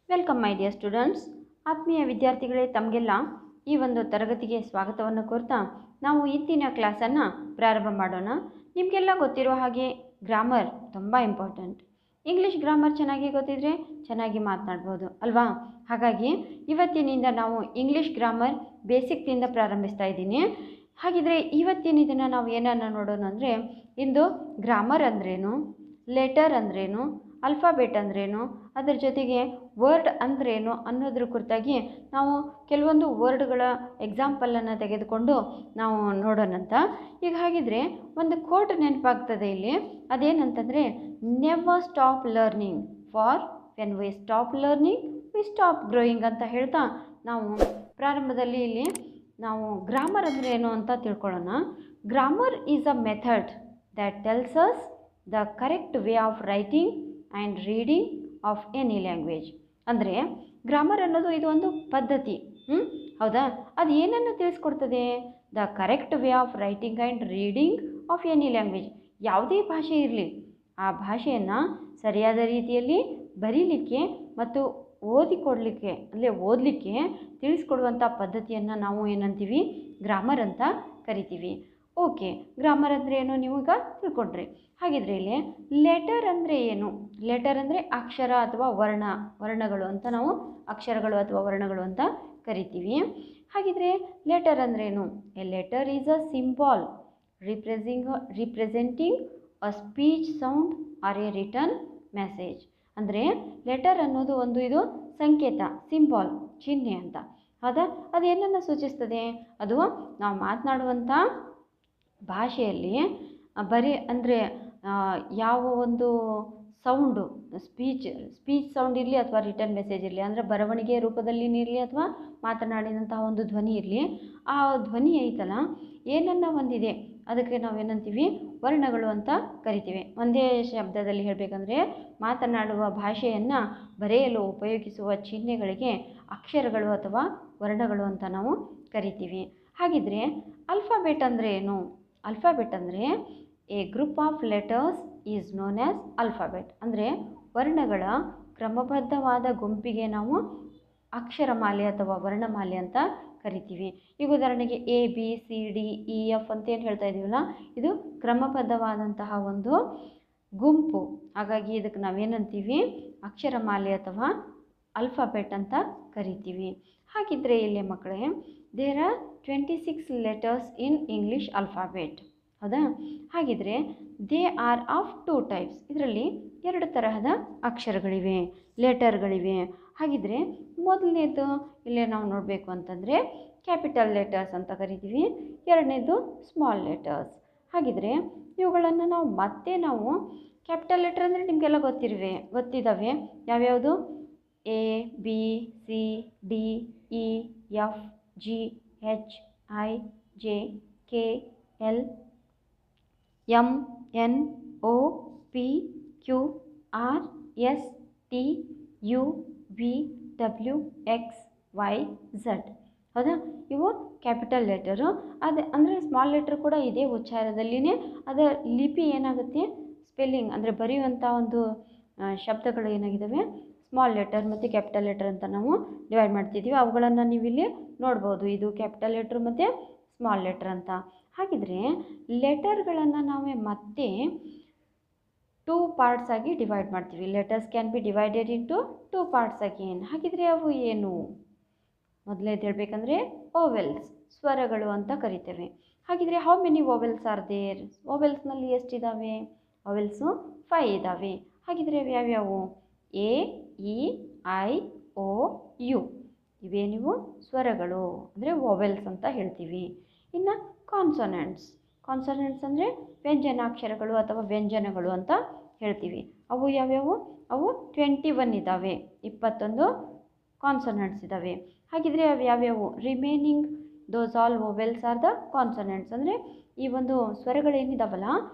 Welcome my dear students. ಆತ್ಮೀಯ ವಿದ್ಯಾರ್ಥಿಗಳೇ, ತಮಗೆಲ್ಲ ಈ ಒಂದು ತರಗತಿಗೆ ಸ್ವಾಗತವನ್ನು ಕೋರ್ತಾ ನಾವು ಇಂದಿನ ಕ್ಲಾಸನ್ನು ಪ್ರಾರಂಭ ಮಾಡೋಣ. ನಿಮಗೆಲ್ಲ ಗೊತ್ತಿರುವ ಹಾಗೆ ಗ್ರಾಮರ್ ತುಂಬ ಇಂಪಾರ್ಟೆಂಟ್. ಇಂಗ್ಲೀಷ್ ಗ್ರಾಮರ್ ಚೆನ್ನಾಗಿ ಗೊತ್ತಿದ್ರೆ ಚೆನ್ನಾಗಿ ಮಾತನಾಡ್ಬೋದು ಅಲ್ವಾ? ಹಾಗಾಗಿ ಇವತ್ತಿನಿಂದ ನಾವು ಇಂಗ್ಲೀಷ್ ಗ್ರಾಮರ್ ಬೇಸಿಕ್ನಿಂದ ಪ್ರಾರಂಭಿಸ್ತಾ ಇದ್ದೀನಿ. ಹಾಗಿದ್ರೆ ಇವತ್ತಿನ ಇದನ್ನು ನಾವು ಏನನ್ನು ನೋಡೋಣ ಅಂದರೆ, ಇಂದು ಗ್ರಾಮರ್ ಅಂದ್ರೇನು, ಲೆಟರ್ ಅಂದ್ರೇನು, ಅಲ್ಫಾಬೆಟ್ ಅಂದ್ರೇನು, ಅದರ ಜೊತೆಗೆ ವರ್ಡ್ ಅಂದ್ರೇನು ಅನ್ನೋದ್ರ ಕುರಿತಾಗಿ ನಾವು ಕೆಲವೊಂದು ವರ್ಡ್ಗಳ ಎಕ್ಸಾಂಪಲನ್ನು ತೆಗೆದುಕೊಂಡು ನಾವು ನೋಡೋಣಂತ. ಈಗ ಹಾಗಿದ್ರೆ ಒಂದು ಕೋಟ್ ನೆನಪಾಗ್ತದೆ ಇಲ್ಲಿ. ಅದೇನಂತಂದರೆ, never stop learning, for when we stop learning we stop growing ಅಂತ ಹೇಳ್ತಾ ನಾವು ಪ್ರಾರಂಭದಲ್ಲಿ ಇಲ್ಲಿ ನಾವು ಗ್ರಾಮರ್ ಅಂದರೆ ಏನು ಅಂತ ತಿಳ್ಕೊಳ್ಳೋಣ. Grammar is a method that tells us the correct way of writing and reading of any language. ಅಂದರೆ ಗ್ರಾಮರ್ ಅನ್ನೋದು ಇದು ಒಂದು ಪದ್ಧತಿ, ಹೌದಾ? ಅದು ಏನನ್ನು ತಿಳಿಸ್ಕೊಡ್ತದೆ? The correct way of writing and reading of any language. ಯಾವುದೇ ಭಾಷೆ ಇರಲಿ, ಆ ಭಾಷೆಯನ್ನು ಸರಿಯಾದ ರೀತಿಯಲ್ಲಿ ಬರೀಲಿಕ್ಕೆ ಮತ್ತು ಓದಲಿಕ್ಕೆ ತಿಳಿಸ್ಕೊಡುವಂಥ ಪದ್ಧತಿಯನ್ನು ನಾವು ಏನಂತೀವಿ? ಗ್ರಾಮರ್ ಅಂತ ಕರಿತೀವಿ. ಓಕೆ, ಗ್ರಾಮರ್ ಅಂದರೆ ಏನು ನೀವು ಈಗ ತಿಳ್ಕೊಂಡ್ರಿ. ಹಾಗಿದ್ರೆ ಇಲ್ಲಿ ಲೆಟರ್ ಅಂದರೆ ಏನು? ಲೆಟರ್ ಅಂದರೆ ಅಕ್ಷರ ಅಥವಾ ವರ್ಣಗಳು ಅಂತ ನಾವು ಅಕ್ಷರಗಳು ಅಥವಾ ವರ್ಣಗಳು ಅಂತ ಕರಿತೀವಿ. ಹಾಗಿದ್ರೆ ಲೆಟರ್ ಅಂದ್ರೇನು? A letter is a symbol representing a speech sound or a return message. ಅಂದರೆ ಲೆಟರ್ ಅನ್ನೋದು ಇದು ಸಂಕೇತ, ಸಿಂಬಾಲ್, ಚಿಹ್ನೆ ಅಂತ. ಹೌದಾ? ಅದು ಏನನ್ನು ಸೂಚಿಸ್ತದೆ? ಅದು ನಾವು ಮಾತನಾಡುವಂಥ ಭಾಷೆಯಲ್ಲಿ ಅಂದರೆ ಯಾವ ಒಂದು ಸೌಂಡು, ಸ್ಪೀಚ್ ಸೌಂಡ್ ಇರಲಿ ಅಥವಾ ರಿಟರ್ನ್ ಮೆಸೇಜ್ ಇರಲಿ, ಅಂದರೆ ಬರವಣಿಗೆ ರೂಪದಲ್ಲಿ ಇರಲಿ ಅಥವಾ ಮಾತನಾಡಿದಂತಹ ಒಂದು ಧ್ವನಿ ಇರಲಿ, ಆ ಧ್ವನಿ ಐತಲ್ಲ ಏನನ್ನು ಹೊಂದಿದೆ ಅದಕ್ಕೆ ನಾವೇನಂತೀವಿ? ವರ್ಣಗಳು ಅಂತ ಕರಿತೀವಿ. ಒಂದೇ ಶಬ್ದದಲ್ಲಿ ಹೇಳಬೇಕಂದ್ರೆ, ಮಾತನಾಡುವ ಭಾಷೆಯನ್ನು ಬರೆಯಲು ಉಪಯೋಗಿಸುವ ಚಿಹ್ನೆಗಳಿಗೆ ಅಕ್ಷರಗಳು ಅಥವಾ ವರ್ಣಗಳು ಅಂತ ನಾವು ಕರಿತೀವಿ. ಹಾಗಿದ್ರೆ ಅಲ್ಫಾಬೆಟ್ ಅಂದರೆ ಏನು? ಅಲ್ಫಾಬೆಟ್ ಅಂದರೆ A group of letters is known as alphabet. ಅಂದರೆ ವರ್ಣಗಳ ಕ್ರಮಬದ್ಧವಾದ ಗುಂಪಿಗೆ ನಾವು ಅಕ್ಷರಮಾಲೆ ಅಥವಾ ವರ್ಣಮಾಲೆ ಅಂತ ಕರಿತೀವಿ. ಈಗ ಉದಾಹರಣೆಗೆ ABCDEF ಅಂತ ಏನು ಹೇಳ್ತಾ ಇದ್ದೀವಲ್ಲ, ಇದು ಕ್ರಮಬದ್ಧವಾದಂತಹ ಒಂದು ಗುಂಪು. ಹಾಗಾಗಿ ಇದಕ್ಕೆ ನಾವೇನಂತೀವಿ? ಅಕ್ಷರಮಾಲೆ ಅಥವಾ ಅಲ್ಫಾಬೆಟ್ ಅಂತ ಕರಿತೀವಿ. ಹಾಗಿದ್ರೆ ಇಲ್ಲಿ ಮಕ್ಕಳೇ, there are 26 letters in English alphabet. ಹೌದಾ? ಹಾಗಿದ್ರೆ ದೇ ಆರ್ ಆಫ್ 2 ಟೈಪ್ಸ್. ಇದರಲ್ಲಿ 2 ತರಹದ ಅಕ್ಷರಗಳಿವೆ, ಲೆಟರ್ಗಳಿವೆ. ಹಾಗಿದ್ರೆ ಮೊದಲನೇದು ಇಲ್ಲೇ ನಾವು ನೋಡಬೇಕು ಅಂತಂದರೆ ಕ್ಯಾಪಿಟಲ್ ಲೆಟರ್ಸ್ ಅಂತ ಕರಿತೀವಿ, ಎರಡನೇದು ಸ್ಮಾಲ್ ಲೆಟರ್ಸ್. ಹಾಗಿದ್ರೆ ಇವುಗಳನ್ನು ನಾವು ಕ್ಯಾಪಿಟಲ್ ಲೆಟರ್ ಅಂದರೆ ನಿಮಗೆಲ್ಲ ಗೊತ್ತಿದ್ದಾವೆ. ಯಾವ್ಯಾವುದು? ABCDEFGHIJKLMNOPQRSTUVWXYZ. ಹೌದಾ? ಇವು ಕ್ಯಾಪಿಟಲ್ ಲೆಟರು. ಅಂದರೆ ಸ್ಮಾಲ್ ಲೆಟರ್ ಕೂಡ ಇದೇ ಉಚ್ಚಾರದಲ್ಲಿನೇ ಅದರ ಲಿಪಿ ಏನಾಗುತ್ತೆ, ಸ್ಪೆಲ್ಲಿಂಗ್ ಅಂದರೆ ಬರೆಯುವಂಥ ಒಂದು ಶಬ್ದಗಳು ಏನಾಗಿದ್ದಾವೆ, ಸ್ಮಾಲ್ ಲೆಟರ್ ಮತ್ತು ಕ್ಯಾಪಿಟಲ್ ಲೆಟರ್ ಅಂತ ನಾವು ಡಿವೈಡ್ ಮಾಡ್ತಿದ್ದೀವಿ. ಅವುಗಳನ್ನು ನೀವು ಇಲ್ಲಿ ನೋಡ್ಬೋದು. ಇದು ಕ್ಯಾಪಿಟಲ್ ಲೆಟ್ರ್ ಮತ್ತು ಸ್ಮಾಲ್ ಲೆಟರ್ ಅಂತ. ಹಾಗಿದ್ರೆ ಲೆಟರ್ಗಳನ್ನು ನಾವೇ ಮತ್ತೆ 2 ಪಾರ್ಟ್ಸ್ ಆಗಿ ಡಿವೈಡ್ ಮಾಡ್ತೀವಿ. Letters can be divided into 2 parts again. ಹಾಗಿದ್ರೆ ಅವು ಏನು? ಮೊದಲೇದು ಹೇಳಬೇಕಂದ್ರೆ ಓವೆಲ್ಸ್, ಸ್ವರಗಳು ಅಂತ ಕರಿತೇವೆ. ಹಾಗಿದ್ರೆ how many vowels are there? ಓವೆಲ್ಸ್ನಲ್ಲಿ ಎಷ್ಟಿದ್ದಾವೆ? ಓವೆಲ್ಸು 5 ಇದ್ದಾವೆ. ಹಾಗಿದ್ರೆ ಯಾವ್ಯಾವು? AEIOU ಇವೇನಿವು? ಸ್ವರಗಳು, ಅಂದರೆ ಓವೆಲ್ಸ್ ಅಂತ ಹೇಳ್ತೀವಿ. ಇನ್ನು ಕಾನ್ಸೊನೆಂಟ್ಸ್ ಅಂದರೆ ವ್ಯಂಜನಾಕ್ಷರಗಳು ಅಥವಾ ವ್ಯಂಜನಗಳು ಅಂತ ಹೇಳ್ತೀವಿ. ಅವು ಯಾವ್ಯಾವು? ಅವು 21 ಇದ್ದಾವೆ, 21 ಕಾನ್ಸೊನೆಂಟ್ಸ್ ಇದ್ದಾವೆ. ಹಾಗಿದ್ರೆ ಅವು ಯಾವ್ಯಾವು? Remaining those all vowels are the consonants. ಅಂದರೆ ಈ ಒಂದು ಸ್ವರಗಳೇನಿದಾವಲ್ಲ,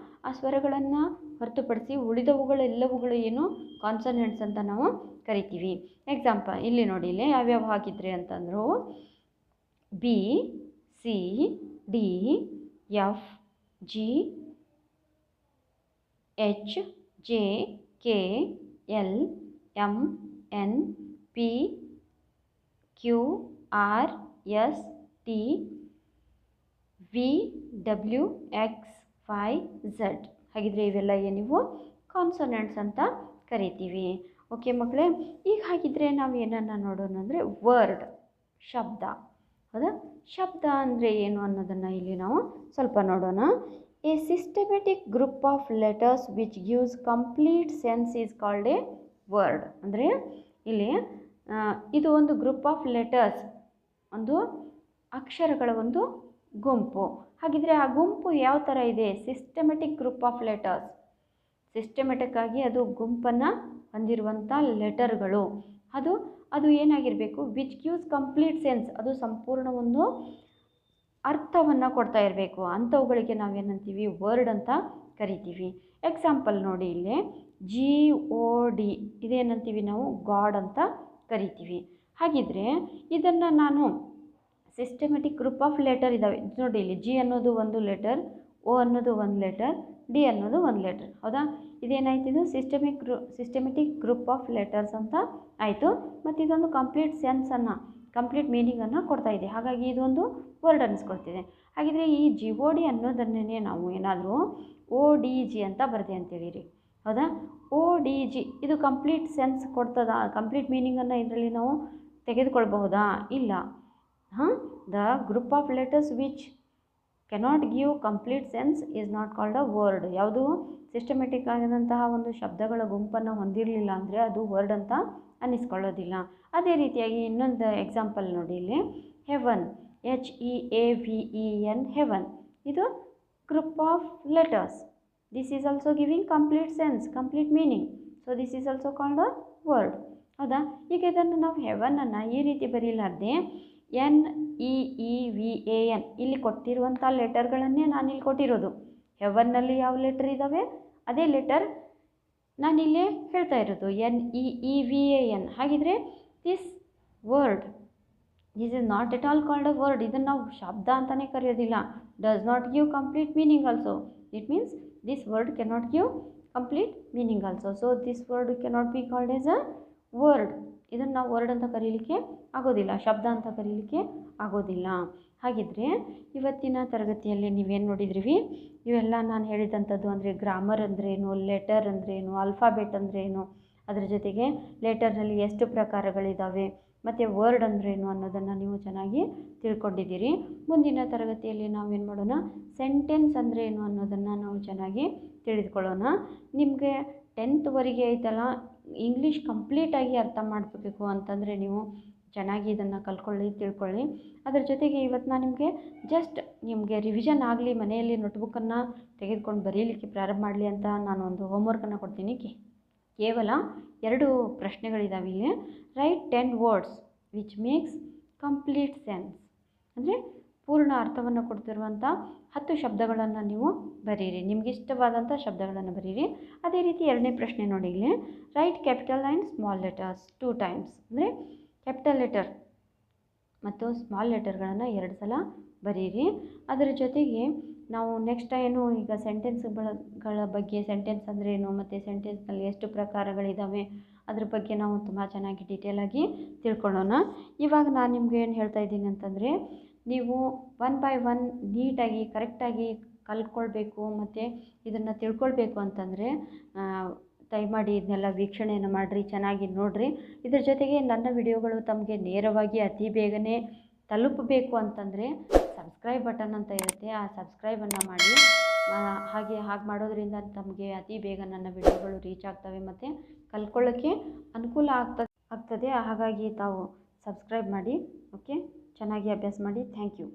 ಆ ಸ್ವರಗಳನ್ನು ಹೊರತುಪಡಿಸಿ ಉಳಿದವುಗಳೆಲ್ಲವುಗಳು ಏನು? ಕಾನ್ಸೊನೆಂಟ್ಸ್ ಅಂತ ನಾವು ಕರಿತೀವಿ. ಎಕ್ಸಾಂಪಲ್ ಇಲ್ಲಿ ನೋಡಿ, ಇಲ್ಲಿ ಯಾವ್ಯಾವ ಹಾಕಿದ್ರೆ ಅಂತಂದ್ರು BCDEFGHJKLMNOPQRSTUVWXYZ. P Q R S T V W X Y Z. ಹಾಗಿದ್ರೆ ಇವೆಲ್ಲ ನೀವು ಕಾನ್ಸೊನೆಂಟ್ಸ್ ಅಂತ ಕರಿತೀವಿ. ಓಕೆ ಮಕ್ಕಳೇ, ಈಗ ಹಾಗಿದ್ರೆ ನಾವು ಏನನ್ನು ನೋಡೋಣ ಅಂದರೆ ವರ್ಡ್, ಶಬ್ದ. ಹೌದಾ? ಶಬ್ದ ಅಂದರೆ ಏನು ಅನ್ನೋದನ್ನು ಇಲ್ಲಿ ನಾವು ಸ್ವಲ್ಪ ನೋಡೋಣ. A systematic group of letters which gives complete sense is called A word. ಅಂದರೆ ಇಲ್ಲಿ ಇದು ಒಂದು ಗ್ರೂಪ್ ಆಫ್ ಲೆಟರ್ಸ್, ಒಂದು ಅಕ್ಷರಗಳ ಒಂದು ಗುಂಪು. ಹಾಗಿದ್ರೆ ಆ ಗುಂಪು ಯಾವ ಥರ ಇದೆ? Systematic group of letters. Systematic ಆಗಿ ಅದು ಗುಂಪನ್ನು ಹೊಂದಿರುವಂಥ ಲೆಟರ್ಗಳು. ಅದು ಏನಾಗಿರಬೇಕು? ವಿಚ್ ಗಿವ್ಸ್ ಕಂಪ್ಲೀಟ್ ಸೆನ್ಸ್, ಅದು ಸಂಪೂರ್ಣ ಒಂದು ಅರ್ಥವನ್ನು ಕೊಡ್ತಾ ಇರಬೇಕು. ಅಂಥವುಗಳಿಗೆ ನಾವೇನಂತೀವಿ? ವರ್ಡ್ ಅಂತ ಕರಿತೀವಿ. ಎಕ್ಸಾಂಪಲ್ ನೋಡಿ, ಇಲ್ಲಿ GOD ಇದೇನಂತೀವಿ ನಾವು? ಗಾಡ್ ಅಂತ ಕರಿತೀವಿ. ಹಾಗಿದ್ರೆ ಇದನ್ನು ನಾನು ಸಿಸ್ಟಮೆಟಿಕ್ ಗ್ರೂಪ್ ಆಫ್ ಲೆಟರ್ ಇದ್ದಾವೆ ನೋಡಿ. ಇಲ್ಲಿ G ಅನ್ನೋದು ಒಂದು ಲೆಟರ್, O ಅನ್ನೋದು ಒಂದು ಲೆಟರ್, D ಅನ್ನೋದು ಒಂದು ಲೆಟರ್. ಹೌದಾ? ಇದೇನಾಯ್ತು? ಇದು ಸಿಸ್ಟಮೆಟಿಕ್ ಗ್ರೂಪ್ ಆಫ್ ಲೆಟರ್ಸ್ ಅಂತ ಆಯಿತು. ಮತ್ತು ಇದೊಂದು ಕಂಪ್ಲೀಟ್ ಸೆನ್ಸನ್ನು, ಕಂಪ್ಲೀಟ್ ಮೀನಿಂಗನ್ನು ಕೊಡ್ತಾ ಇದೆ. ಹಾಗಾಗಿ ಇದೊಂದು ವರ್ಡ್ ಅನ್ನಿಸ್ಕೊಳ್ತಿದೆ. ಹಾಗಿದ್ರೆ ಈ GOD ಅನ್ನೋದನ್ನೇ ನಾವು ಏನಾದರೂ ODG ಅಂತ ಬರೆದೆ ಅಂತೇಳಿರಿ. ಹೌದಾ? ODG ಇದು ಕಂಪ್ಲೀಟ್ ಸೆನ್ಸ್ ಕೊಡ್ತದ? ಕಂಪ್ಲೀಟ್ ಮೀನಿಂಗನ್ನು ಇದರಲ್ಲಿ ನಾವು ತೆಗೆದುಕೊಳ್ಬಹುದಾ? ಇಲ್ಲ. The group of letters which cannot give complete sense is not called a word. ಯಾವುದು ಸಿಸ್ಟಮೆಟಿಕ್ ಆಗಿದಂತಹ ಒಂದು ಶಬ್ದಗಳ ಗುಂಪನ್ನು ಹೊಂದಿರಲಿಲ್ಲ ಅಂದರೆ ಅದು ವರ್ಡ್ ಅಂತ ಅನ್ನಿಸ್ಕೊಳ್ಳೋದಿಲ್ಲ. ಅದೇ ರೀತಿಯಾಗಿ ಇನ್ನೊಂದು ಎಕ್ಸಾಂಪಲ್ ನೋಡಿ, ಇಲ್ಲಿ ಹೆವನ್, HEAVEN, ಹೆವನ್, ಇದು group of letters. This is also giving complete sense, complete meaning. So this is also called a word. ಹೌದಾ? ಈಗ ಇದನ್ನು ನಾವು ಹೆವನನ್ನು ಈ ರೀತಿ ಬರೀಲಾರ್ದೆ NEEVAN ಇಲ್ಲಿ ಕೊಟ್ಟಿರುವಂಥ ಲೆಟರ್ಗಳನ್ನೇ ನಾನಿಲ್ಲಿ ಕೊಟ್ಟಿರೋದು. ಹೆವನ್ನಲ್ಲಿ ಯಾವ ಲೆಟರ್ ಇದ್ದಾವೆ ಅದೇ ಲೆಟರ್ ನಾನಿಲ್ಲೇ ಹೇಳ್ತಾ ಇರೋದು, NEEVAN. ಹಾಗಿದ್ರೆ this word, this is not at all called a word. ಇದನ್ನು ನಾವು ಶಬ್ದ ಅಂತಲೇ ಕರೆಯೋದಿಲ್ಲ. Does not give complete meaning also. It means this word cannot give complete meaning also. So this word cannot be called as a word. ಇದನ್ನು ನಾವು word ಅಂತ ಕರೀಲಿಕ್ಕೆ ಆಗೋದಿಲ್ಲ, ಶಬ್ದ ಅಂತ ಕರೀಲಿಕ್ಕೆ ಆಗೋದಿಲ್ಲ. ಹಾಗಿದ್ರೆ ಇವತ್ತಿನ ತರಗತಿಯಲ್ಲಿ ನೀವೇನು ನೋಡಿದ್ರಿ? ಇವೆಲ್ಲ ನಾನು ಹೇಳಿದಂಥದ್ದು ಅಂದರೆ ಗ್ರಾಮರ್ ಅಂದ್ರೇನು, ಲೆಟರ್ ಅಂದ್ರೇನು, ಆಲ್ಫಾಬೆಟ್ ಅಂದ್ರೇನು, ಅದರ ಜೊತೆಗೆ ಲೆಟರ್ನಲ್ಲಿ ಎಷ್ಟು ಪ್ರಕಾರಗಳಿದ್ದಾವೆ, ಮತ್ತು ವರ್ಡ್ ಅಂದ್ರೇನು ಅನ್ನೋದನ್ನು ನೀವು ಚೆನ್ನಾಗಿ ತಿಳ್ಕೊಂಡಿದ್ದೀರಿ. ಮುಂದಿನ ತರಗತಿಯಲ್ಲಿ ನಾವೇನು ಮಾಡೋಣ? ಸೆಂಟೆನ್ಸ್ ಅಂದ್ರೇನು ಅನ್ನೋದನ್ನು ನಾವು ಚೆನ್ನಾಗಿ ತಿಳಿದುಕೊಳ್ಳೋಣ. ನಿಮಗೆ 10th ಐತಲ್ಲ, ಇಂಗ್ಲೀಷ್ ಕಂಪ್ಲೀಟಾಗಿ ಅರ್ಥ ಮಾಡಬೇಕು ಅಂತಂದರೆ ನೀವು ಚೆನ್ನಾಗಿ ಇದನ್ನು ಕಲ್ತ್ಕೊಳ್ಳಿ, ತಿಳ್ಕೊಳ್ಳಿ. ಅದರ ಜೊತೆಗೆ ಇವತ್ತು ನಾನು ನಿಮಗೆ ರಿವಿಷನ್ ಆಗಲಿ, ಮನೆಯಲ್ಲಿ ನೋಟ್ಬುಕ್ಕನ್ನು ತೆಗೆದುಕೊಂಡು ಬರೀಲಿಕ್ಕೆ ಪ್ರಾರಂಭ ಮಾಡಲಿ ಅಂತ ನಾನು ಒಂದು ಹೋಮ್ವರ್ಕನ್ನು ಕೊಡ್ತೀನಿ. ಕೇವಲ 2 ಪ್ರಶ್ನೆಗಳಿದ್ದಾವೆ ಇಲ್ಲಿ. Right 10 words which makes complete sense, ಅಂದರೆ ಪೂರ್ಣ ಅರ್ಥವನ್ನು ಕೊಡ್ತಿರುವಂಥ 10 ಶಬ್ದಗಳನ್ನು ನೀವು ಬರೀರಿ. ನಿಮ್ಗೆ ಇಷ್ಟವಾದಂಥ ಶಬ್ದಗಳನ್ನು ಬರೀರಿ. ಅದೇ ರೀತಿ 2ನೇ ಪ್ರಶ್ನೆ ನೋಡಿ, ಇಲ್ಲಿ right capital and small letters 2 times. ಅಂದರೆ ಕ್ಯಾಪಿಟಲ್ ಲೆಟರ್ ಮತ್ತು ಸ್ಮಾಲ್ ಲೆಟರ್ಗಳನ್ನು 2 ಸಲ ಬರೀರಿ. ಅದರ ಜೊತೆಗೆ ನಾವು ನೆಕ್ಸ್ಟ್ ಏನು ಈಗ ಸೆಂಟೆನ್ಸ್ಗಳ ಬಗ್ಗೆ, ಸೆಂಟೆನ್ಸ್ ಅಂದರೆ ಏನು ಮತ್ತು ಸೆಂಟೆನ್ಸ್ನಲ್ಲಿ ಎಷ್ಟು ಪ್ರಕಾರಗಳಿದ್ದಾವೆ ಅದ್ರ ಬಗ್ಗೆ ನಾವು ತುಂಬ ಚೆನ್ನಾಗಿ ಡೀಟೇಲಾಗಿ ತಿಳ್ಕೊಳ್ಳೋಣ. ಇವಾಗ ನಾನು ನಿಮಗೆ ಏನು ಹೇಳ್ತಾ ಇದ್ದೀನಿ ಅಂತಂದರೆ, ನೀವು 1 by 1 ನೀಟಾಗಿ ಕರೆಕ್ಟಾಗಿ ಕಲ್ತ್ಕೊಳ್ಬೇಕು ಮತ್ತು ಇದನ್ನು ತಿಳ್ಕೊಳ್ಬೇಕು ಅಂತಂದರೆ ದಯಮಾಡಿ ಇದನ್ನೆಲ್ಲ ವೀಕ್ಷಣೆಯನ್ನು ಮಾಡಿರಿ, ಚೆನ್ನಾಗಿ ನೋಡಿರಿ. ಇದ್ರ ಜೊತೆಗೆ ನನ್ನ ವಿಡಿಯೋಗಳು ತಮಗೆ ನೇರವಾಗಿ ಅತಿ ಬೇಗನೆ ತಲುಪಬೇಕು ಅಂತಂದರೆ ಸಬ್ಸ್ಕ್ರೈಬ್ ಬಟನ್ ಅಂತ ಇರುತ್ತೆ, ಆ ಸಬ್ಸ್ಕ್ರೈಬನ್ನು ಮಾಡಿ. ಹಾಗೆ ಮಾಡೋದ್ರಿಂದ ತಮಗೆ ಅತಿ ಬೇಗ ನನ್ನ ವಿಡಿಯೋಗಳು ರೀಚ್ ಆಗ್ತವೆ ಮತ್ತು ಕಲ್ತ್ಕೊಳ್ಳೋಕ್ಕೆ ಅನುಕೂಲ ಆಗ್ತದೆ. ಹಾಗಾಗಿ ತಾವು ಸಬ್ಸ್ಕ್ರೈಬ್ ಮಾಡಿ. ಓಕೆ, ಚೆನ್ನಾಗಿ ಅಭ್ಯಾಸ ಮಾಡಿ. Thank you.